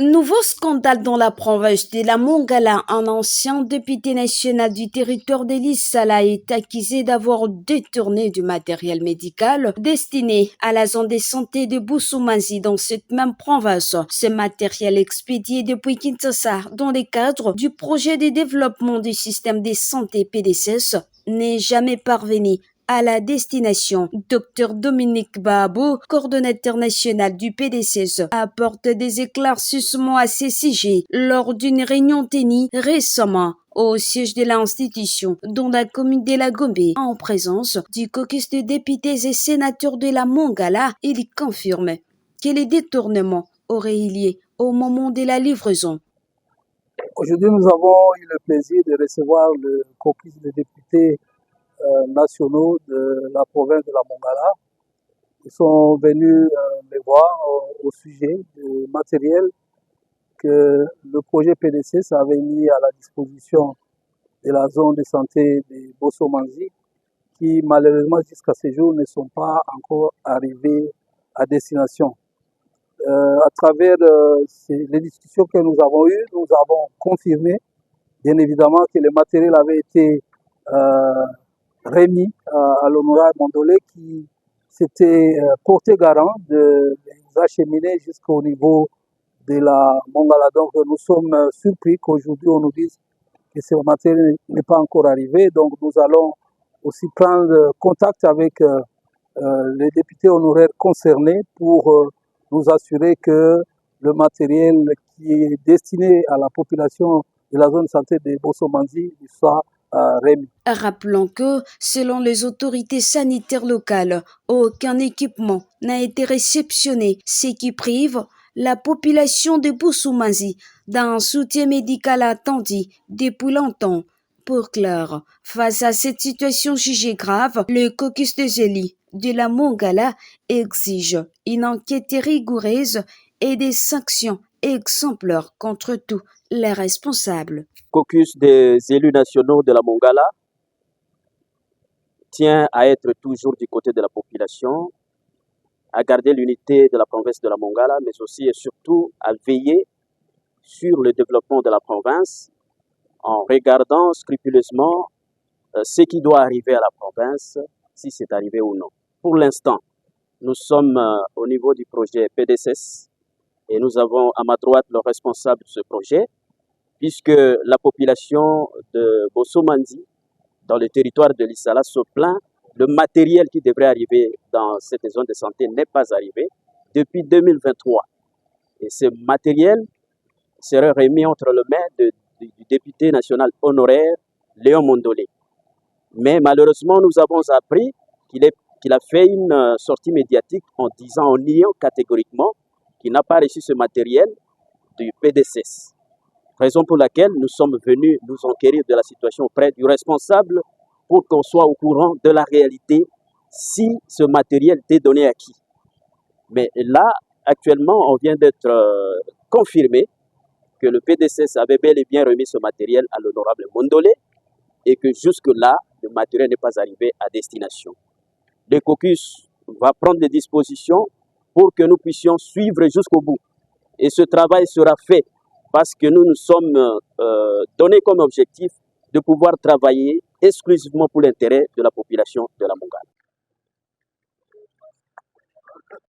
Nouveau scandale dans la province de la Mongala. Un ancien député national du territoire de l'Issala est accusé d'avoir détourné du matériel médical destiné à la zone de santé de Boussoumazi dans cette même province. Ce matériel expédié depuis Kinshasa dans le cadre du projet de développement du système de santé PDCS n'est jamais parvenu à la destination. Dr Dominique Babou, coordonnateur national du PDCS, apporte des éclaircissements à ces sujets lors d'une réunion tenue récemment au siège de l'institution dans la commune de la Gombe, en présence du caucus de députés et sénateurs de la Mongala. Il confirme que les détournements auraient eu lieu au moment de la livraison. Aujourd'hui, nous avons eu le plaisir de recevoir le caucus de députés nationaux de la province de la Mongala. Ils sont venus me voir au sujet du matériel que le projet PDC avait mis à la disposition de la zone de santé de Bossomanzi, qui malheureusement jusqu'à ce jour ne sont pas encore arrivés à destination. À travers les discussions que nous avons eues, nous avons confirmé bien évidemment que le matériel avait été remis à l'honorable Mondolé qui s'était porté garant de les acheminer jusqu'au niveau de la Mongala. Donc nous sommes surpris qu'aujourd'hui on nous dise que ce matériel n'est pas encore arrivé. Donc nous allons aussi prendre contact avec les députés honoraires concernés pour nous assurer que le matériel qui est destiné à la population de la zone de santé de Bossomanzi soit remis. Rappelons que, selon les autorités sanitaires locales, aucun équipement n'a été réceptionné, ce qui prive la population de Bossomanzi d'un soutien médical attendu depuis longtemps. Pour clair, face à cette situation jugée grave, le caucus des élus de la Mongala exige une enquête rigoureuse et des sanctions exemplaires contre tous les responsables. Caucus des élus nationaux de la Mongala tient à être toujours du côté de la population, à garder l'unité de la province de la Mongala, mais aussi et surtout à veiller sur le développement de la province en regardant scrupuleusement ce qui doit arriver à la province, si c'est arrivé ou non. Pour l'instant, nous sommes au niveau du projet PDCS et nous avons à ma droite le responsable de ce projet, puisque la population de Bossomanzi, dans le territoire de l'Issala, se plaint. Le matériel qui devrait arriver dans cette zone de santé n'est pas arrivé depuis 2023. Et ce matériel serait remis entre les mains du député national honoraire Léon Mondolé. Mais malheureusement, nous avons appris qu'il a fait une sortie médiatique en disant, en niant catégoriquement qu'il n'a pas reçu ce matériel du PDCS. Raison pour laquelle nous sommes venus nous enquérir de la situation auprès du responsable pour qu'on soit au courant de la réalité si ce matériel était donné à qui. Mais là, actuellement, on vient d'être confirmé que le PDCS avait bel et bien remis ce matériel à l'honorable Mondolé et que jusque-là, le matériel n'est pas arrivé à destination. Le caucus va prendre des dispositions pour que nous puissions suivre jusqu'au bout. Et ce travail sera fait parce que nous nous sommes donnés comme objectif de pouvoir travailler exclusivement pour l'intérêt de la population de la Mongala.